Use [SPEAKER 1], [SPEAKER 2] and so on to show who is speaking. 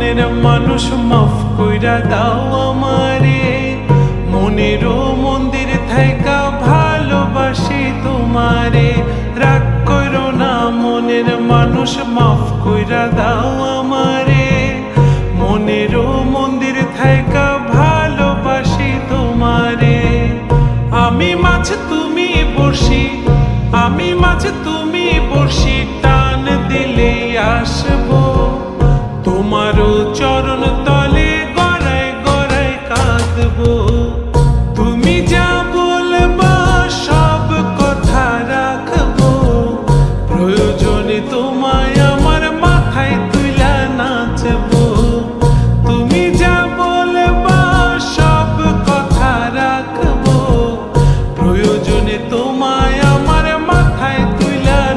[SPEAKER 1] মনের মানুষ মাফ কইরা দাও আমারে, মনেরও মন্দির থাইকা ভালোবাসি তোমারে। রাগ করো না মনের মানুষ মাফ কইরা দাও আমারে, মনেরও মন্দির থাইকা ভালোবাসি তোমারে। আমি মাছ তুমি বড়শি, আমি মাছ তুমি বড়শি।